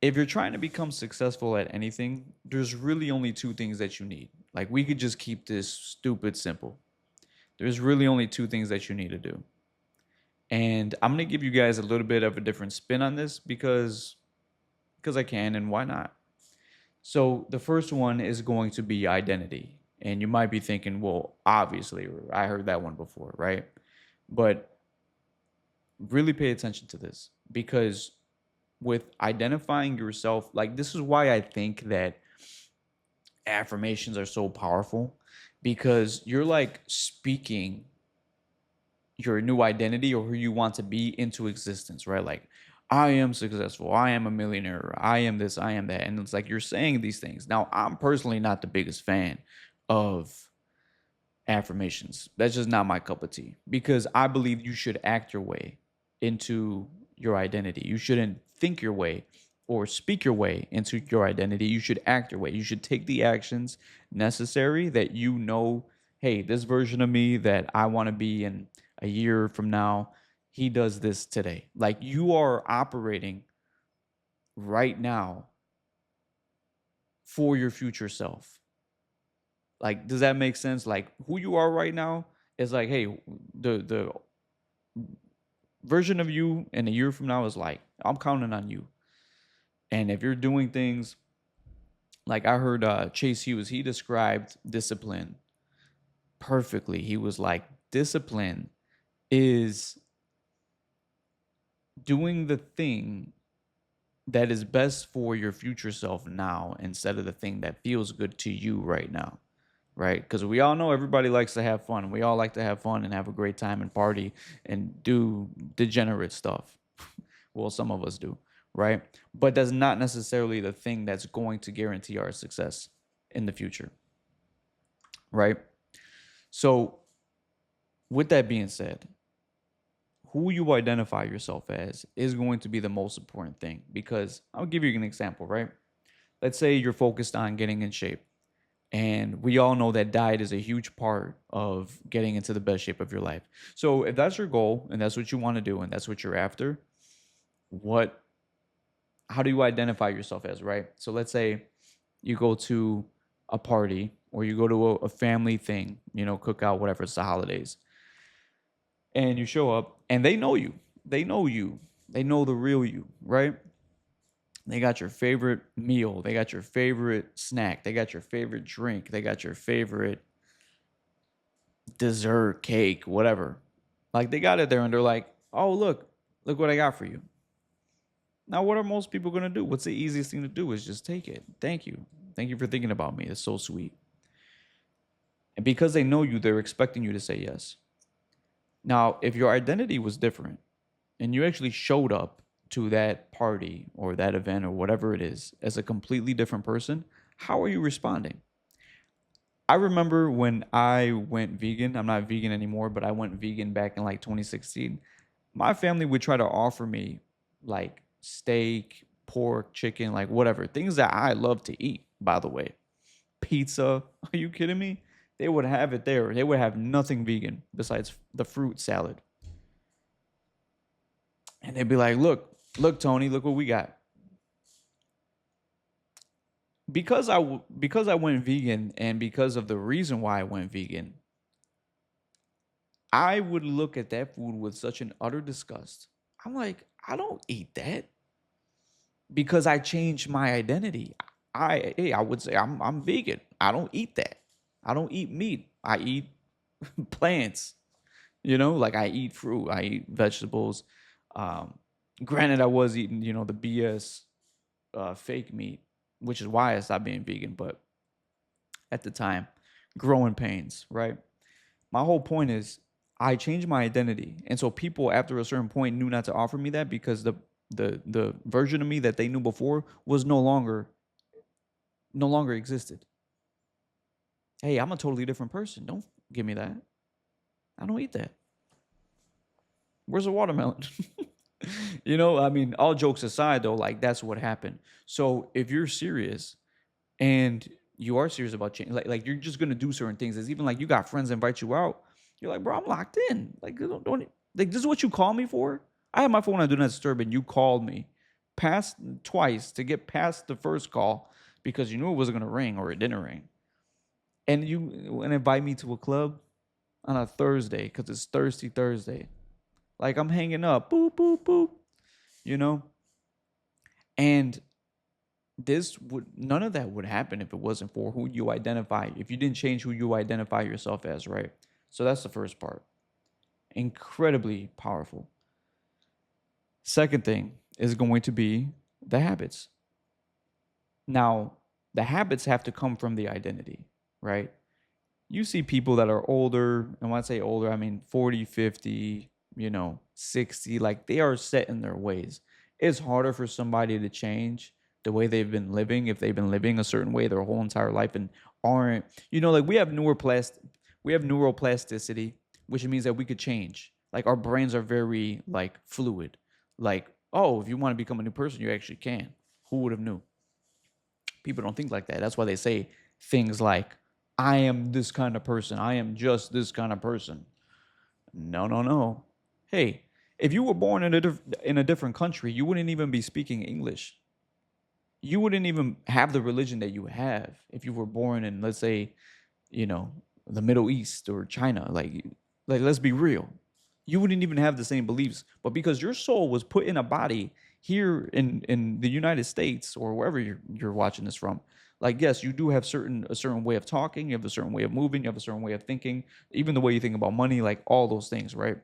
if you're trying to become successful at anything, there's really only two things that you need. Like, we could just keep this stupid simple. There's really only two things that you need to do. And I'm going to give you guys a little bit of a different spin on this because I can, and why not? So the first one is going to be identity. And you might be thinking, well, obviously, I heard that one before, right? But really pay attention to this, because with identifying yourself, like, this is why I think that affirmations are so powerful, because you're like speaking your new identity or who you want to be into existence, right? Like, I am successful, I am a millionaire, I am this, I am that. And it's like you're saying these things. Now, I'm personally not the biggest fan of affirmations. That's just not my cup of tea, because I believe you should act your way into your identity. You shouldn't think your way or speak your way into your identity. You should act your way. You should take the actions necessary that you know, hey, this version of me that I want to be in a year from now, he does this today. Like, you are operating right now for your future self. Like, does that make sense? Like, who you are right now is like, hey, the version of you in a year from now is like, I'm counting on you. And if you're doing things like, I heard Chase Hughes, he described discipline perfectly. He was like, discipline is doing the thing that is best for your future self now instead of the thing that feels good to you right now. Right? Because we all know everybody likes to have fun. We all like to have fun and have a great time and party and do degenerate stuff. Well, some of us do, right? But that's not necessarily the thing that's going to guarantee our success in the future, right? So, with that being said, who you identify yourself as is going to be the most important thing, because I'll give you an example, right? Let's say you're focused on getting in shape. And we all know that diet is a huge part of getting into the best shape of your life. So if that's your goal and that's what you want to do and that's what you're after, what how do you identify yourself as, right? So let's say you go to a party or you go to a family thing, cookout, whatever, it's the holidays, and you show up and they know you. They know you. They know the real you, right? They got your favorite meal. They got your favorite snack. They got your favorite drink. They got your favorite dessert, cake, whatever. Like, they got it there and they're like, oh, look what I got for you. Now, what are most people going to do? What's the easiest thing to do is just take it. Thank you. Thank you for thinking about me. It's so sweet. And because they know you, they're expecting you to say yes. Now, if your identity was different and you actually showed up to that party or that event or whatever it is as a completely different person, how are you responding? I remember when I went vegan. I'm not vegan anymore, but I went vegan back in like 2016. My family would try to offer me like steak, pork, chicken, like whatever, things that I love to eat, by the way. Pizza. Are you kidding me? They would have it there. They would have nothing vegan besides the fruit salad. And they'd be like, look, Tony, look what we got. Because I went vegan, and because of the reason why I went vegan, I would look at that food with such an utter disgust. I'm like, I don't eat that, because I changed my identity. I would say I'm vegan. I don't eat that. I don't eat meat. I eat plants. Like, I eat fruit. I eat vegetables. Um, Granted, I was eating the BS fake meat, which is why I stopped being vegan. But at the time, growing pains, right? My whole point is, I changed my identity, and so people after a certain point knew not to offer me that, because the version of me that they knew before was no longer existed. Hey, I'm a totally different person. Don't give me that. I don't eat that. Where's the watermelon? I mean, all jokes aside, though, like, that's what happened. So if you're serious and you are serious about change, like you're just gonna do certain things. It's even like you got friends invite you out. You're like, bro, I'm locked in. Like, don't like, this is what you call me for? I have my phone on do not disturb, and you called me past twice to get past the first call because you knew it wasn't going to ring or it didn't ring. And you and invite me to a club on a Thursday because it's Thirsty Thursday. Like I'm hanging up, boop, boop, boop, you know? And this would none of that would happen if it wasn't for who you identify, if you didn't change who you identify yourself as, right? So that's the first part. Incredibly powerful. Second thing is going to be the habits. Now, the habits have to come from the identity, right? You see people that are older, and when I say older, I mean 40, 50, 60, like they are set in their ways. It's harder for somebody to change the way they've been living if they've been living a certain way their whole entire life and aren't, like we have neuroplasticity, which means that we could change. Like our brains are very like fluid. Like, oh, if you want to become a new person, you actually can. Who would have knew? People don't think like that. That's why they say things like, I am this kind of person. I am just this kind of person. No, no, no. Hey, if you were born in a different country, you wouldn't even be speaking English. You wouldn't even have the religion that you have if you were born in, let's say, you know, the Middle East or China. Like let's be real. You wouldn't even have the same beliefs. But because your soul was put in a body here in the United States or wherever you're watching this from, like yes, you do have a certain way of talking, you have a certain way of moving, you have a certain way of thinking, even the way you think about money, like all those things, right?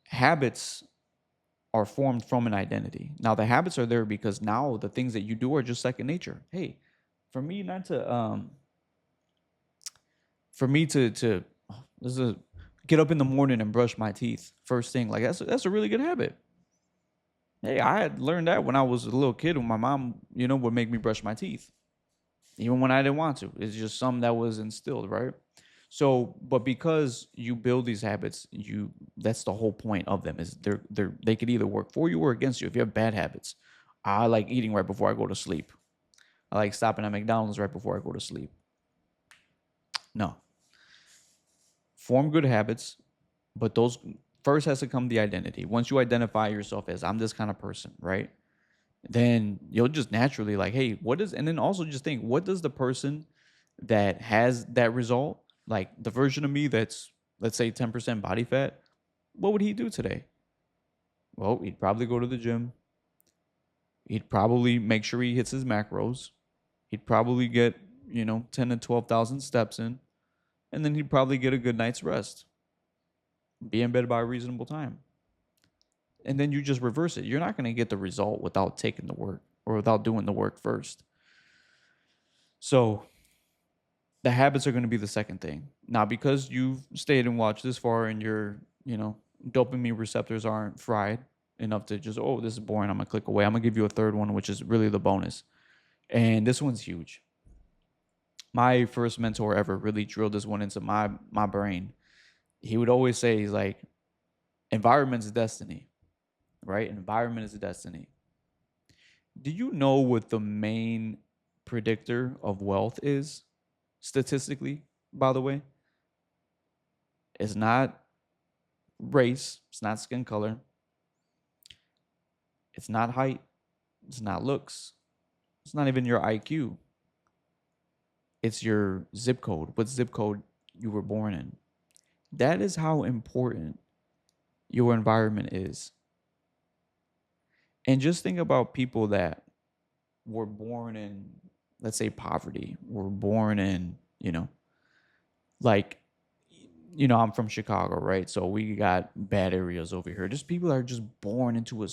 Habits are formed from an identity. Now the habits are there because now the things that you do are just second nature. Hey, for me not to for me to this is a, get up in the morning and brush my teeth first thing, like that's a really good habit. Hey, I had learned that when I was a little kid when my mom, would make me brush my teeth even when I didn't want to. It's just something that was instilled, right? So, but because you build these habits, that's the whole point of them is they could either work for you or against you. If you have bad habits, I like eating right before I go to sleep. I like stopping at McDonald's right before I go to sleep. No, form good habits, but those first has to come the identity. Once you identify yourself as I'm this kind of person, right? Then you'll just naturally like, hey, and then also just think, what does the person that has that result, like the version of me that's, let's say, 10% body fat, what would he do today? Well, he'd probably go to the gym. He'd probably make sure he hits his macros. He'd probably get, 10 to 12,000 steps in. And then he'd probably get a good night's rest, be in bed by a reasonable time. And then you just reverse it. You're not going to get the result without taking the work or without doing the work first. So the habits are going to be the second thing. Now, because you've stayed and watched this far and your, dopamine receptors aren't fried enough to just, oh, this is boring, I'm going to click away. I'm going to give you a third one, which is really the bonus. And this one's huge. My first mentor ever really drilled this one into my brain. He would always say, he's like, environment's destiny, right? Environment is destiny. Do you know what the main predictor of wealth is statistically, by the way? It's not race, it's not skin color, it's not height, it's not looks, it's not even your IQ. It's your zip code, what zip code you were born in. That is how important your environment is. And just think about people that were born in, let's say, poverty, were born in, like, I'm from Chicago, right? So we got bad areas over here. Just people are just they're born into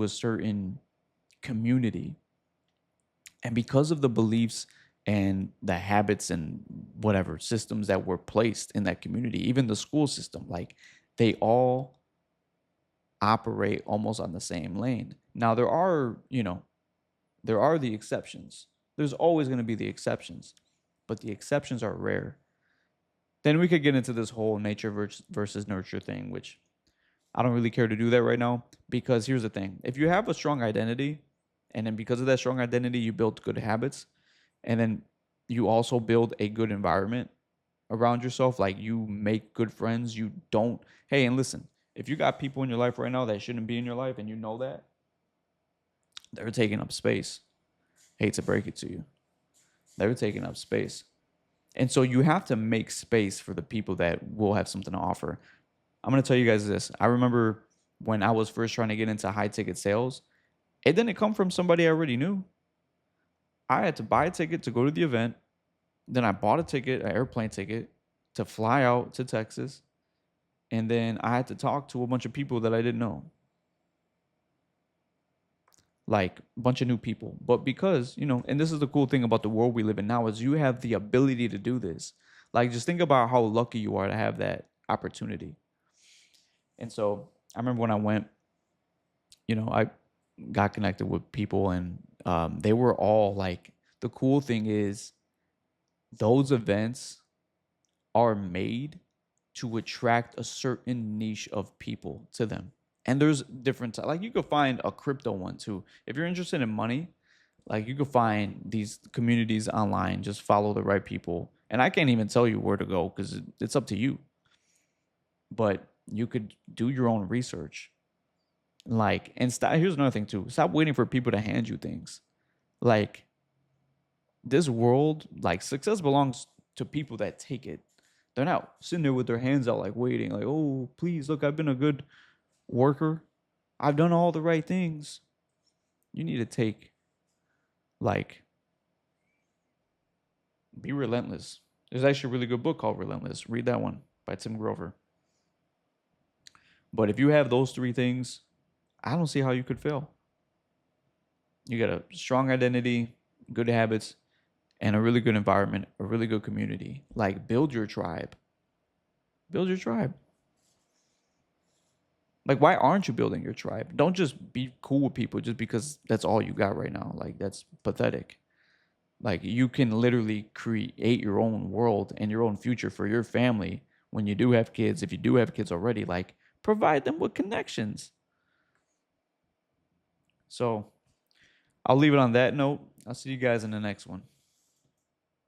a certain community. And because of the beliefs and the habits and whatever systems that were placed in that community, even the school system, like they all operate almost on the same lane. Now there are the exceptions. There's always going to be the exceptions, but the exceptions are rare. Then we could get into this whole nature versus nurture thing, which I don't really care to do that right now because here's the thing. If you have a strong identity and then because of that strong identity you build good habits and then you also build a good environment around yourself, like you make good friends, you don't, hey, and listen, If you got people in your life right now that shouldn't be in your life and you know that, they're taking up space. Hate to break it to you. They're taking up space. And so you have to make space for the people that will have something to offer. I'm going to tell you guys this. I remember when I was first trying to get into high ticket sales, it didn't come from somebody I already knew. I had to buy a ticket to go to the event. Then I bought a ticket, an airplane ticket to fly out to Texas. And then I had to talk to a bunch of people that I didn't know, like a bunch of new people. But because, and this is the cool thing about the world we live in now is you have the ability to do this. Like just think about how lucky you are to have that opportunity. And so I remember when I went, I got connected with people and they were all like, the cool thing is those events are made to attract a certain niche of people to them. And there's different, like you could find a crypto one too. If you're interested in money, like you could find these communities online, just follow the right people. And I can't even tell you where to go because it's up to you. But you could do your own research. Like, and here's another thing too. Stop waiting for people to hand you things. Like, this world, like, success belongs to people that take it. They're not sitting there with their hands out, like, waiting, like, oh, please, look, I've been a good worker. I've done all the right things. You need to take, like, be relentless. There's actually a really good book called Relentless. Read that one by Tim Grover. But if you have those three things, I don't see how you could fail. You got a strong identity, good habits, and a really good environment, a really good community. Like, build your tribe. Build your tribe. Like, why aren't you building your tribe? Don't just be cool with people just because that's all you got right now. Like, that's pathetic. Like, you can literally create your own world and your own future for your family when you do have kids. If you do have kids already, like, provide them with connections. So, I'll leave it on that note. I'll see you guys in the next one.